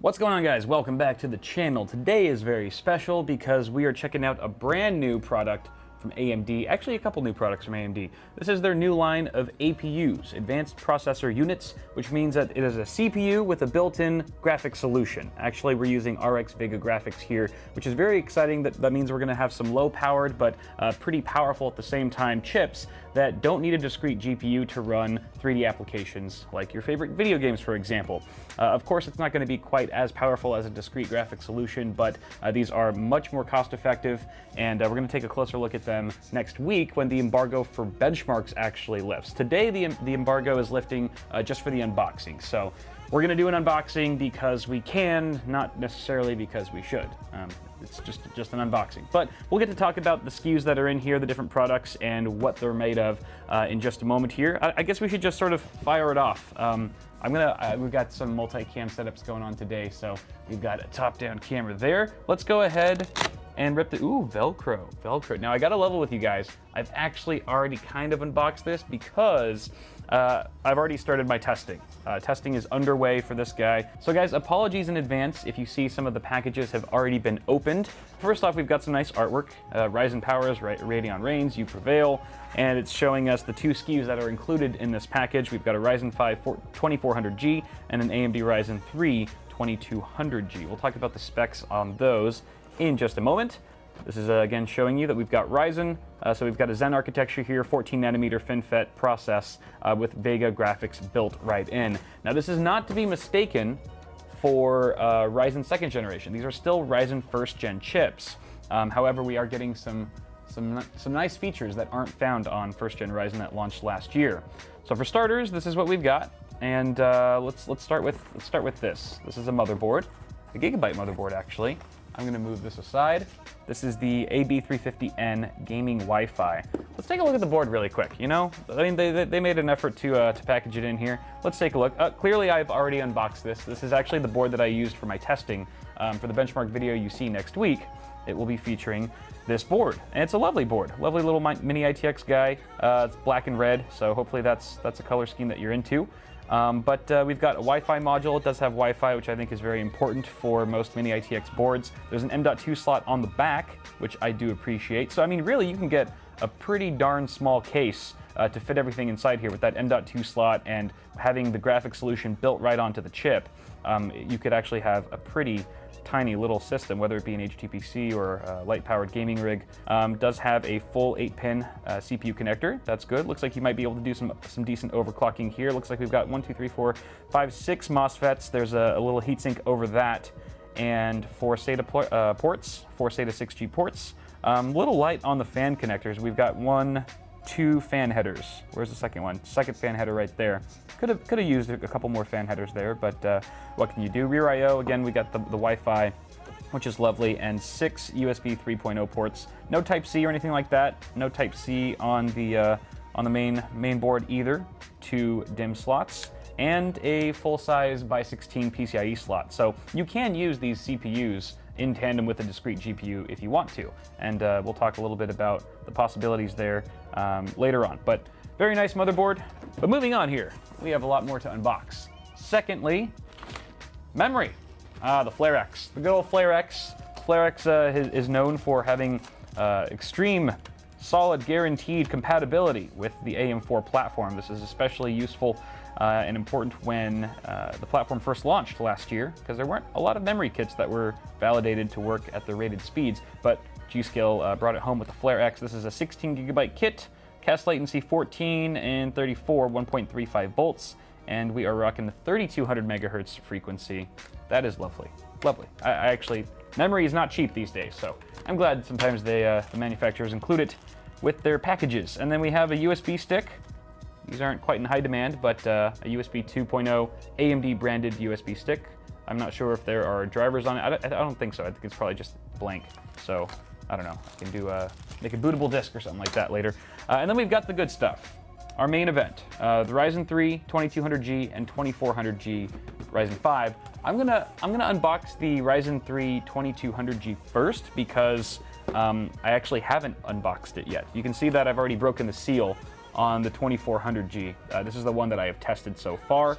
What's going on, guys? Welcome back to the channel. Today is very special because we are checking out a brand new product from AMD. Actually, a couple new products from AMD. This is their new line of APUs, Advanced Processor Units, which means that it is a CPU with a built-in graphics solution. Actually, we're using RX Vega Graphics here, which is very exciting. That means we're going to have some low-powered but pretty powerful at the same time chips that don't need a discrete GPU to run 3D applications like your favorite video games, for example. Of course, it's not going to be quite as powerful as a discrete graphics solution, but these are much more cost-effective, and we're going to take a closer look at them next week when the embargo for benchmarks actually lifts. Today, the embargo is lifting just for the unboxing, so we're going to do an unboxing because we can, not necessarily because we should. It's just an unboxing. But we'll get to talk about the SKUs that are in here, the different products, and what they're made of in just a moment here. I guess we should just sort of fire it off. We've got some multi-cam setups going on today, so we've got a top-down camera there. Let's go ahead and rip the, Velcro. Now I gotta level with you guys. I've actually already kind of unboxed this because I've already started my testing. Testing is underway for this guy. So guys, apologies in advance if you see some of the packages have already been opened. First off, we've got some nice artwork. Ryzen powers, Radeon reigns, you prevail. And it's showing us the two SKUs that are included in this package. We've got a Ryzen 5 2400G and an AMD Ryzen 3 2200G. We'll talk about the specs on those in just a moment. This is again showing you that we've got Ryzen, so we've got a Zen architecture here, 14 nanometer FinFET process with Vega Graphics built right in. Now this is not to be mistaken for Ryzen 2nd generation. These are still Ryzen 1st gen chips. However, we are getting some nice features that aren't found on 1st gen Ryzen that launched last year. So for starters, this is what we've got, and let's start with this. This is a motherboard, a gigabyte motherboard actually. I'm going to move this aside. This is the AB350N gaming Wi-Fi. Let's take a look at the board really quick. You know, I mean, they made an effort to package it in here. Let's take a look. Clearly, I've already unboxed this. This is actually the board that I used for my testing for the benchmark video you see next week. It will be featuring this board, and it's a lovely board. Lovely little mini ITX guy. It's black and red, so hopefully that's a color scheme that you're into. We've got a Wi-Fi module. It does have Wi-Fi, which I think is very important for most mini ITX boards. There's an M.2 slot on the back, which I do appreciate. So, I mean, really, you can get a pretty darn small case to fit everything inside here with that M.2 slot and having the graphics solution built right onto the chip. You could actually have a pretty tiny little system, whether it be an HTPC or a light-powered gaming rig. Does have a full 8-pin CPU connector. That's good. Looks like you might be able to do some decent overclocking here. Looks like we've got 1, 2, 3, 4, 5, 6 MOSFETs. There's a little heatsink over that, and 4 SATA ports, 4 SATA 6G ports. Little light on the fan connectors. We've got 1, 2 fan headers. Where's the second one? Second fan header right there. Could have used a couple more fan headers there, but what can you do? Rear I/O, again, we got the Wi-Fi, which is lovely, and 6 USB 3.0 ports. No Type-C or anything like that. No Type-C on the main board either. 2 DIMM slots and a full-size by 16 PCIe slot. So you can use these CPUs in tandem with a discrete GPU if you want to, and we'll talk a little bit about the possibilities there later on. But very nice motherboard. But moving on here, we have a lot more to unbox. Secondly, memory. The FlareX, the good old FlareX. FlareX is known for having extreme, solid, guaranteed compatibility with the AM4 platform. This is especially useful and important when the platform first launched last year, because there weren't a lot of memory kits that were validated to work at the rated speeds, but G.Skill brought it home with the FlareX. This is a 16 gigabyte kit, cast latency 14 and 34, 1.35 volts, and we are rocking the 3200 megahertz frequency. That is lovely, lovely. I actually, memory is not cheap these days, so I'm glad sometimes the manufacturers include it with their packages. And then we have a USB stick. These aren't quite in high demand, but a USB 2.0 AMD branded USB stick. I'm not sure if there are drivers on it. I don't think so. I think it's probably just blank. So I don't know. I can do make a bootable disk or something like that later. And then we've got the good stuff. Our main event, the Ryzen 3 2200G and 2400G Ryzen 5. I'm gonna unbox the Ryzen 3 2200G first because I actually haven't unboxed it yet. You can see that I've already broken the seal on the 2400G. This is the one that I have tested so far.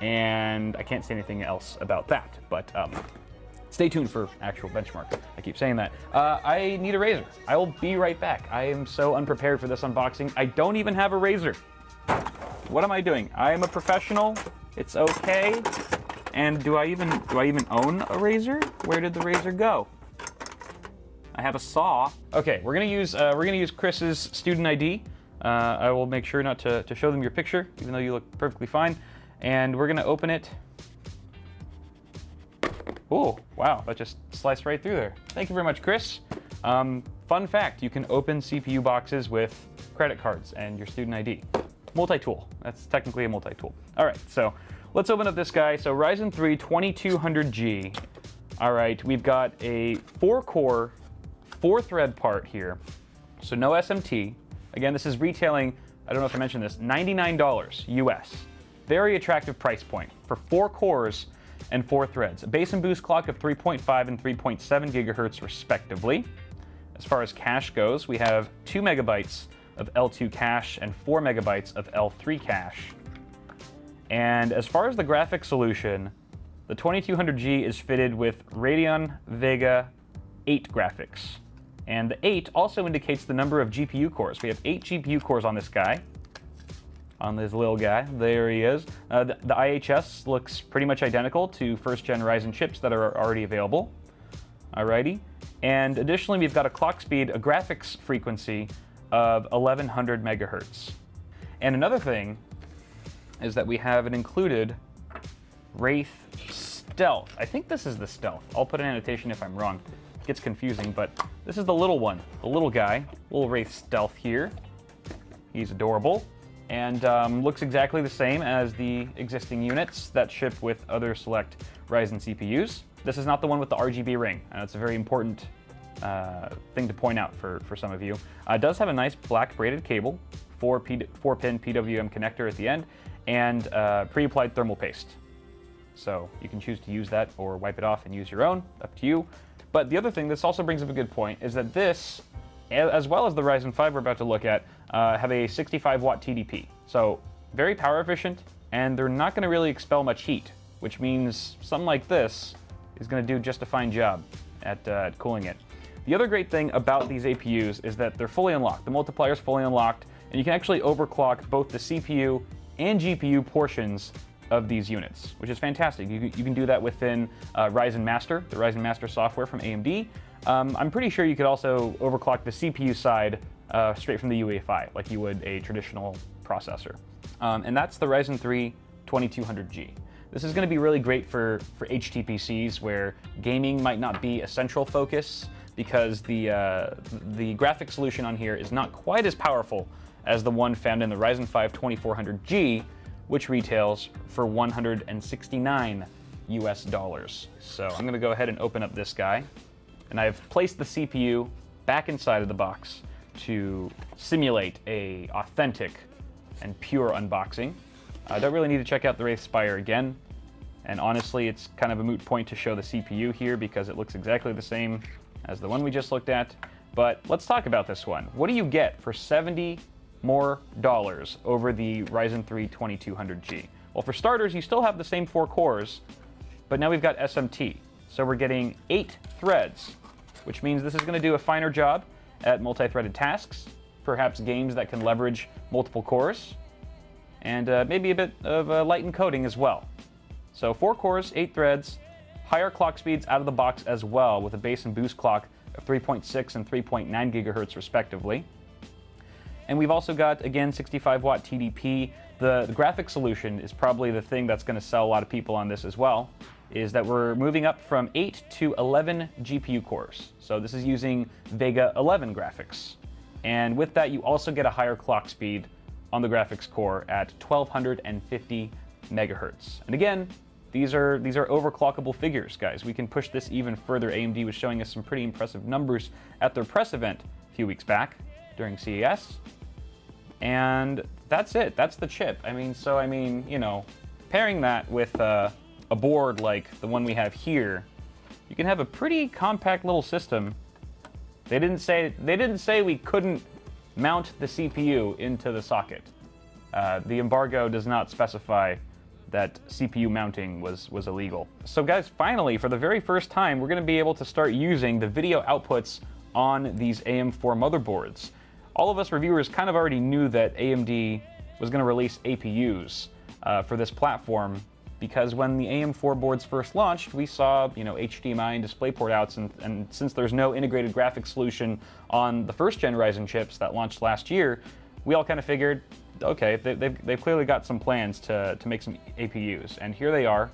And I can't say anything else about that, but stay tuned for actual benchmark. I keep saying that. I need a razor. I will be right back. I am so unprepared for this unboxing. I don't even have a razor. What am I doing? I am a professional. It's okay. And do I even own a razor? Where did the razor go? I have a saw. Okay, we're gonna use Chris's student ID. I will make sure not to show them your picture, even though you look perfectly fine. And we're gonna open it. Oh, wow, that just sliced right through there. Thank you very much, Chris. Fun fact, you can open CPU boxes with credit cards and your student ID. Multi-tool, that's technically a multi-tool. All right, so let's open up this guy. So Ryzen 3 2200G. All right, we've got a 4-core, 4-thread part here. So no SMT. Again, this is retailing, I don't know if I mentioned this, $99 US. Very attractive price point for 4 cores and 4 threads. A base and boost clock of 3.5 and 3.7 gigahertz respectively. As far as cache goes, we have 2 megabytes of L2 cache and 4 megabytes of L3 cache. And as far as the graphics solution, the 2200G is fitted with Radeon Vega 8 graphics. And the 8 also indicates the number of GPU cores. We have 8 GPU cores on this guy. On this little guy. There he is. The IHS looks pretty much identical to first-gen Ryzen chips that are already available. Alrighty. And additionally, we've got a clock speed, a graphics frequency of 1100 megahertz. And another thing is that we have an included Wraith Stealth. I think this is the Stealth. I'll put an annotation if I'm wrong. It gets confusing, but this is the little one, the little guy, little Wraith Stealth here. He's adorable. And looks exactly the same as the existing units that ship with other select Ryzen CPUs. This is not the one with the RGB ring. It's a very important thing to point out for some of you. It does have a nice black braided cable, 4-pin PWM connector at the end, and pre-applied thermal paste. So you can choose to use that or wipe it off and use your own, up to you. But the other thing, this also brings up a good point, is that this, as well as the Ryzen 5 we're about to look at, have a 65 watt TDP. So very power efficient, and they're not going to really expel much heat, which means something like this is going to do just a fine job at cooling it. The other great thing about these APUs is that they're fully unlocked. The multiplier is fully unlocked, and you can actually overclock both the CPU and GPU portions of these units, which is fantastic. You can do that within Ryzen Master, the Ryzen Master software from AMD. I'm pretty sure you could also overclock the CPU side straight from the UEFI, like you would a traditional processor. And that's the Ryzen 3 2200G. This is going to be really great for HTPCs where gaming might not be a central focus because the graphic solution on here is not quite as powerful as the one found in the Ryzen 5 2400G, which retails for $169 US. So I'm going to go ahead and open up this guy. And I've placed the CPU back inside of the box to simulate a authentic and pure unboxing. I don't really need to check out the Wraith Spire again. And honestly, it's kind of a moot point to show the CPU here because it looks exactly the same as the one we just looked at. But let's talk about this one. What do you get for $70 more over the Ryzen 3 2200G? Well, for starters, you still have the same 4 cores, but now we've got SMT. So we're getting 8 threads, which means this is going to do a finer job at multi-threaded tasks, perhaps games that can leverage multiple cores, and maybe a bit of light encoding as well. So 4 cores, 8 threads, higher clock speeds out of the box as well, with a base and boost clock of 3.6 and 3.9 gigahertz respectively. And we've also got, again, 65 watt TDP. The graphic solution is probably the thing that's going to sell a lot of people on this as well, is that we're moving up from 8 to 11 GPU cores. So this is using Vega 11 graphics. And with that, you also get a higher clock speed on the graphics core at 1250 megahertz. And again, these are overclockable figures, guys. We can push this even further. AMD was showing us some pretty impressive numbers at their press event a few weeks back during CES. And that's it. That's the chip. I mean, you know, pairing that with a board like the one we have here, you can have a pretty compact little system. They didn't say we couldn't mount the CPU into the socket. The embargo does not specify that CPU mounting was illegal. So guys, finally, for the very first time, we're going to be able to start using the video outputs on these AM4 motherboards. All of us reviewers kind of already knew that AMD was going to release APUs for this platform, because when the AM4 boards first launched, we saw, you know, HDMI and DisplayPort outs, and since there's no integrated graphics solution on the first gen Ryzen chips that launched last year, we all kind of figured, okay, they've clearly got some plans to make some APUs, and here they are,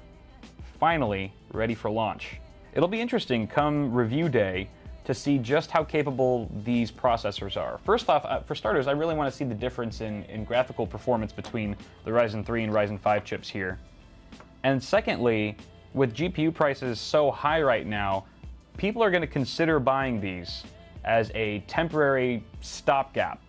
finally ready for launch. It'll be interesting come review day to see just how capable these processors are. First off, for starters, I really want to see the difference in graphical performance between the Ryzen 3 and Ryzen 5 chips here. And secondly, with GPU prices so high right now, people are going to consider buying these as a temporary stopgap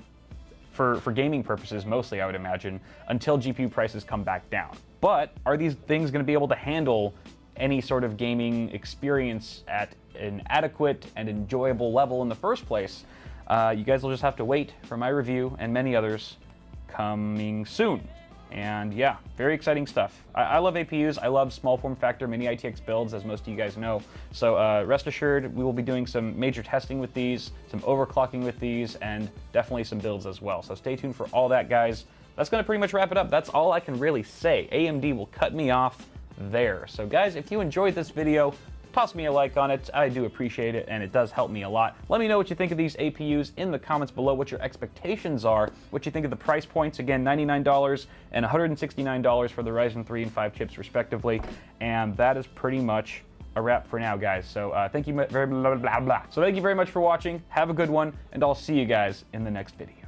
for gaming purposes, mostly, I would imagine, until GPU prices come back down. But are these things going to be able to handle any sort of gaming experience at an adequate and enjoyable level in the first place? You guys will just have to wait for my review and many others coming soon. And yeah, very exciting stuff. I love APUs. I love small form factor mini ITX builds, as most of you guys know. So rest assured, we will be doing some major testing with these, some overclocking with these, and definitely some builds as well. So stay tuned for all that, guys. That's going to pretty much wrap it up. That's all I can really say. AMD will cut me off there. So guys, if you enjoyed this video, toss me a like on it. I do appreciate it, and it does help me a lot. Let me know what you think of these APUs in the comments below, what your expectations are, what you think of the price points. Again, $99 and $169 for the Ryzen 3 and 5 chips, respectively. And that is pretty much a wrap for now, guys. So thank you very much for watching. Have a good one, and I'll see you guys in the next video.